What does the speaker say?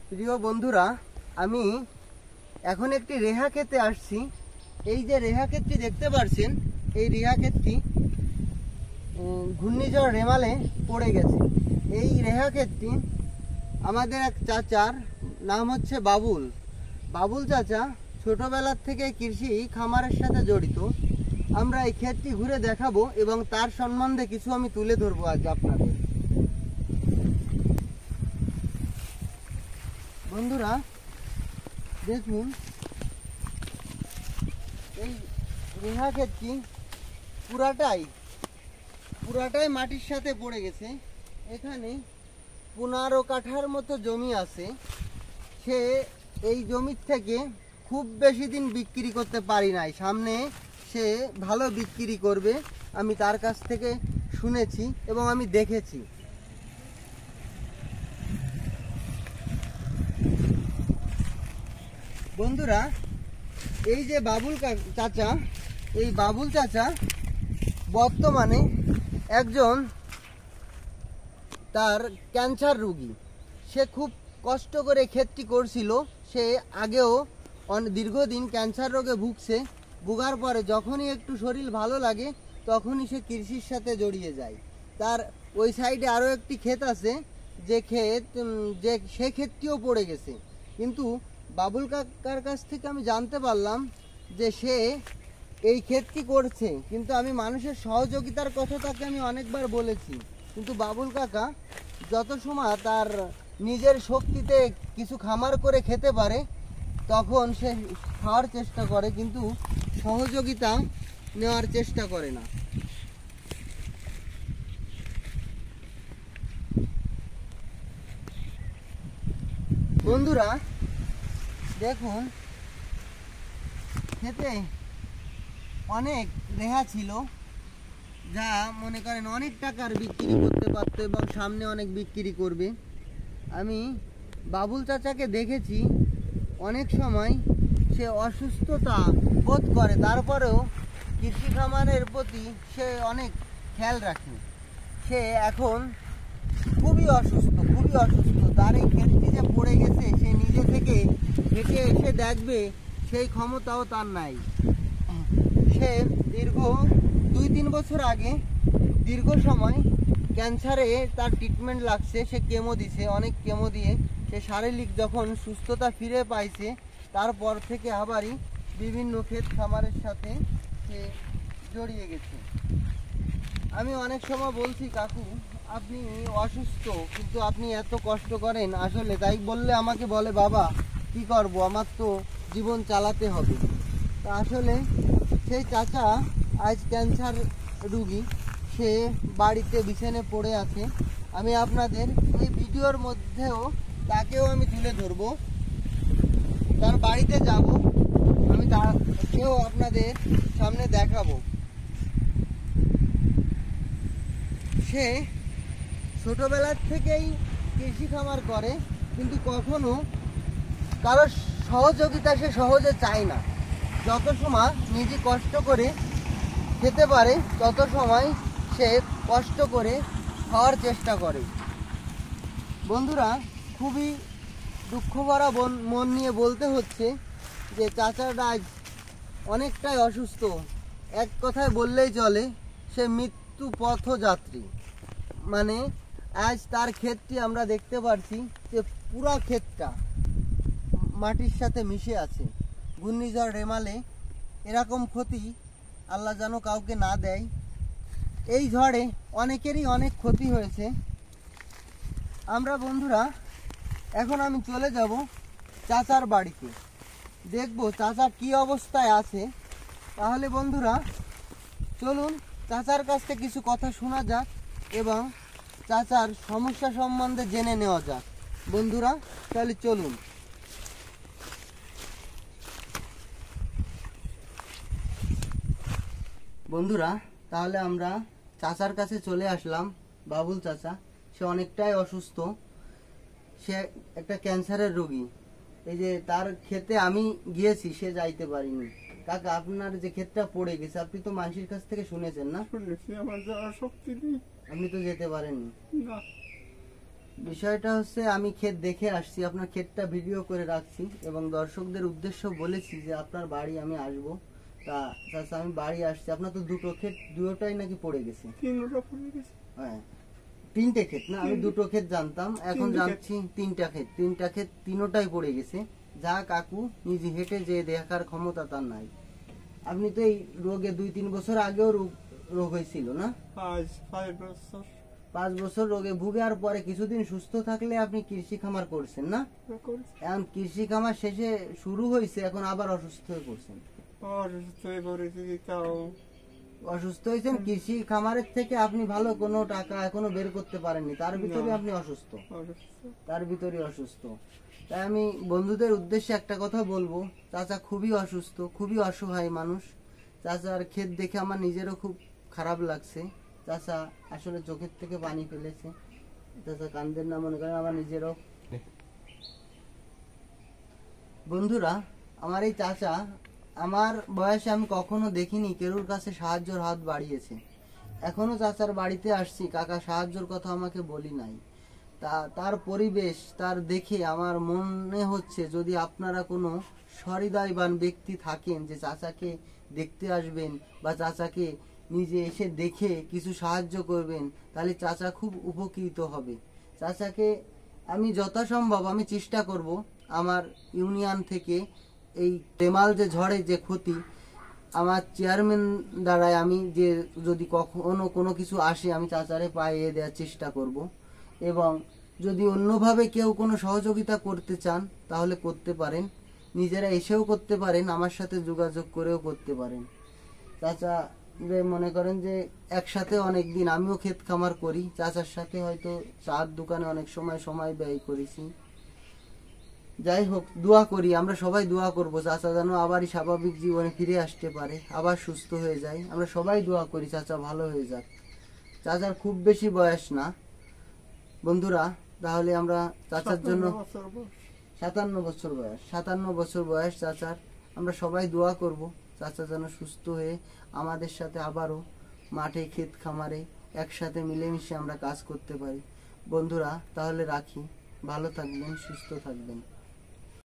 প্রিয় বন্ধুরা, আমি এখন একটি রেহা ক্ষেতে আসছি। এই যে রেহা ক্ষেতটি দেখতে পাচ্ছেন, এই রেহা ক্ষেতটি ঘূর্ণিঝড় রেমালে পড়ে গেছে। এই রেহা ক্ষেতটি আমাদের এক চাচার, নাম হচ্ছে বাবুল। বাবুল চাচা ছোটবেলার থেকে কৃষি খামারের সাথে জড়িত। আমরা এই ক্ষেতটি ঘুরে দেখাবো এবং তার সম্বন্ধে কিছু আমি তুলে ধরবো আজ আপনাদের। বন্ধুরা দেখুন, এই রেহা ক্ষেতটি পুরাটাই মাটির সাথে পড়ে গেছে। এখানে 15 কাঠার মতো জমি আছে। সে এই জমির থেকে খুব বেশি দিন বিক্রি করতে পারি নাই, সামনে সে ভালো বিক্রি করবে, আমি তার কাছ থেকে শুনেছি এবং আমি দেখেছি। বন্ধুরা, এই যে বাবুল চাচা, এই বাবুল চাচা বর্তমানে একজন তার ক্যান্সার রোগী। সে খুব কষ্ট করে ক্ষেতটি করছিল। সে আগেও দীর্ঘদিন ক্যান্সার রোগে ভোগার পরে যখনই একটু শরীর ভালো লাগে তখনই সে কৃষির সাথে জড়িয়ে যায়। তার ওই সাইডে আরও একটি ক্ষেত আছে, সে ক্ষেতটিও পড়ে গেছে। কিন্তু বাবুল কাকার কাছ থেকে আমি জানতে পারলাম যে সে এই ক্ষেতটি করছে, কিন্তু আমি মানুষের সহযোগিতার কথা তাকে আমি অনেকবার বলেছি, কিন্তু বাবুল কাকা যত সময় তার নিজের শক্তিতে কিছু খামার করে খেতে পারে তখন সে খাওয়ার চেষ্টা করে, কিন্তু সহযোগিতা নেওয়ার চেষ্টা করে না। বন্ধুরা দেখুন, খেতে অনেক রেহা ছিল, যা মনে করেন অনেক টাকার বিক্রি করতে পারতো এবং সামনে অনেক বিক্রি করবে। আমি বাবুল চাচাকে দেখেছি অনেক সময় সে অসুস্থতা বোধ করে, তারপরেও কৃষি খামারের প্রতি সে অনেক খেয়াল রাখে। সে এখন খুবই অসুস্থ। তার এই ক্ষেতটি যে পড়ে গেছে, সে নিজে থেকে হেঁটে এসে দেখবে সেই ক্ষমতাও তার নাই। সে দীর্ঘ 2-3 বছর আগে দীর্ঘ সময় ক্যান্সারে তার ট্রিটমেন্ট লাগছে। সে কেমো দিছে, অনেক কেমো দিয়ে সে শারীরিক যখন সুস্থতা ফিরে পাইছে, তারপর থেকে আবারই বিভিন্ন ক্ষেত খামারের সাথে সে জড়িয়ে গেছে। আমি অনেক সময় বলছি, কাকু আপনি অসুস্থ কিন্তু আপনি এত কষ্ট করেন, আসলে তাই বললে আমাকে বলে, বাবা কি করব, আমার তো জীবন চালাতে হবে। তা আসলে সেই চাচা আজ ক্যান্সার রোগী, সে বাড়িতে বিছানে পড়ে আছে। আমি আপনাদের এই ভিডিওর মধ্যেও তাকেও আমি তুলে ধরবো, তার বাড়িতে যাব, আমি তাকেও আপনাদের সামনে দেখাবো। সে ছোটবেলার থেকেই কৃষি খামার করে, কিন্তু কখনো কারোর সহযোগিতা সে সহজে চায় না। যত সময় নিজে কষ্ট করে খেতে পারে তত সময় সে কষ্ট করে খাওয়ার চেষ্টা করে। বন্ধুরা, খুবই দুঃখ ভরা মন নিয়ে বলতে হচ্ছে যে চাচাটা আজ অনেকটাই অসুস্থ। এক কথায় বললেই চলে, সে মৃত্যু পথযাত্রী। মানে আজ তার ক্ষেতটি আমরা দেখতে পাচ্ছি যে পুরা ক্ষেতটা মাটির সাথে মিশে আছে। ঘূর্ণিঝড় রেমালে এরকম ক্ষতি আল্লাহ যেন কাউকে না দেয়। এই ঝড়ে অনেকেরই অনেক ক্ষতি হয়েছে। আমরা বন্ধুরা এখন আমি চলে যাব চাচার বাড়িতে, দেখব চাচা কি অবস্থায় আছে। তাহলে বন্ধুরা চলুন চাচার কাছ থেকে কিছু কথা শোনা যাক এবং চাচার সমস্যা সম্বন্ধে জেনে নেওয়া যাক। বন্ধুরা তাহলে চলুন। বন্ধুরা তাহলে আমরা চাচার কাছে চলে আসলাম। বাবুল চাচা, সে অনেকটাই অসুস্থ, সে একটা ক্যান্সারের রোগী। এই যে তার ক্ষেতে আমি গিয়েছি, সে যাইতে পারিনি। কাকা, আপনার যে ক্ষেতটা পড়ে গেছে, আপনি তো মানুষের কাছ থেকে শুনেছেন না? শুনেছি, আমার যাওয়ার শক্তি নেই। আপনি তো যেতে পারেননি। না। বিষয়টা হচ্ছে আমি ক্ষেত দেখে আসছি, আপনার ক্ষেতটা ভিডিও করে রাখছি এবং দর্শকদের উদ্দেশ্য বলেছি যে আপনার বাড়ি আমি আসবো। তা চাচা আমি বাড়ি আসছি, আপনার তো দুটো ক্ষেত, দুটোটাই নাকি পড়ে গেছে। হ্যাঁ, তিনটে ক্ষেত না, আমি দুটো ক্ষেত জানতাম, এখন জানছি তিনটা ক্ষেত। তিনটা ক্ষেত তিনোটাই পড়ে গেছে। যা কাকু নিজে হেঁটে যে দেখার ক্ষমতা তার নাই। আপনি তো এই রোগে 2-3 বছর আগেও রোগ হয়েছিল না? 5 বছর রোগে ভুগে আর পরে কিছুদিন সুস্থ থাকলে আপনি কৃষি খামার করছেন না? এখন কৃষি খামার শেষে শুরু হয়েছে, এখন আবার অসুস্থ হয়ে পড়ছেন। অসুস্থ হয়েছেন কৃষি খামারের থেকে, আপনি ভালো কোনো টাকা এখনো বের করতে পারেননি, তার ভিতরে আপনি অসুস্থ, তার ভিতরে অসুস্থ। তাই আমি বন্ধুদের উদ্দেশ্যে একটা কথা বলবো, চাচা খুবই অসুস্থ, খুবই অসহায় মানুষ। চাচার ক্ষেত দেখে আমার নিজেরও খুব খারাপ লাগছে। চাচা আসলে চোখের থেকে পানি ফেলেছে। চাচা কান্দেন না, মনে করেন আমার নিজেরও। বন্ধুরা, আমার এই চাচা, আমার বয়সে আমি কখনো দেখিনি কেরুর কাছে সাহায্যের হাত বাড়িয়েছে। এখনো চাচার বাড়িতে আসছি, কাকা সাহায্যের কথা আমাকে বলি নাই। তার পরিবেশ, তার দেখে আমার মনে হচ্ছে যদি আপনারা কোনো সহৃদয়বান ব্যক্তি থাকেন যে চাচাকে দেখতে আসবেন বা চাচাকে নিজে এসে দেখে কিছু সাহায্য করবেন, তাহলে চাচা খুব উপকৃত হবে। চাচাকে আমি যথাসম্ভব আমি চেষ্টা করব আমার ইউনিয়ন থেকে এই রেমাল যে ঝড়ে যে ক্ষতি, আমার চেয়ারম্যান দ্বারাই আমি যে যদি কখনো কোনো কিছু আসে আমি চাচারে পাইয়ে দেওয়ার চেষ্টা করব। এবং যদি অন্যভাবে কেউ কোনো সহযোগিতা করতে চান তাহলে করতে পারেন, নিজেরা এসেও করতে পারেন, আমার সাথে যোগাযোগ করেও করতে পারেন। চাচা মনে করেন যে একসাথে অনেক দিন আমিও ক্ষেত খামার করি, চাচার সাথে হয়তো চার দোকানে অনেক সময় ব্যয় করেছি। যাই হোক, দোয়া করি, আমরা সবাই দোয়া করবো চাচা যেন আবারই স্বাভাবিক জীবনে ফিরে আসতে পারে, আবার সুস্থ হয়ে যায়। আমরা সবাই দোয়া করি চাচা ভালো হয়ে যাক। চাচার খুব বেশি বয়স না বন্ধুরা, তাহলে আমরা চাচার জন্য 57 বছর বয়স, 57 বছর বয়স চাচার। আমরা সবাই দোয়া করব চাচা যেন সুস্থ হয়ে আমাদের সাথে আবারও মাঠে ক্ষেত খামারে একসাথে মিলেমিশে আমরা কাজ করতে পারি। বন্ধুরা তাহলে রাখি, ভালো থাকবেন, সুস্থ থাকবেন।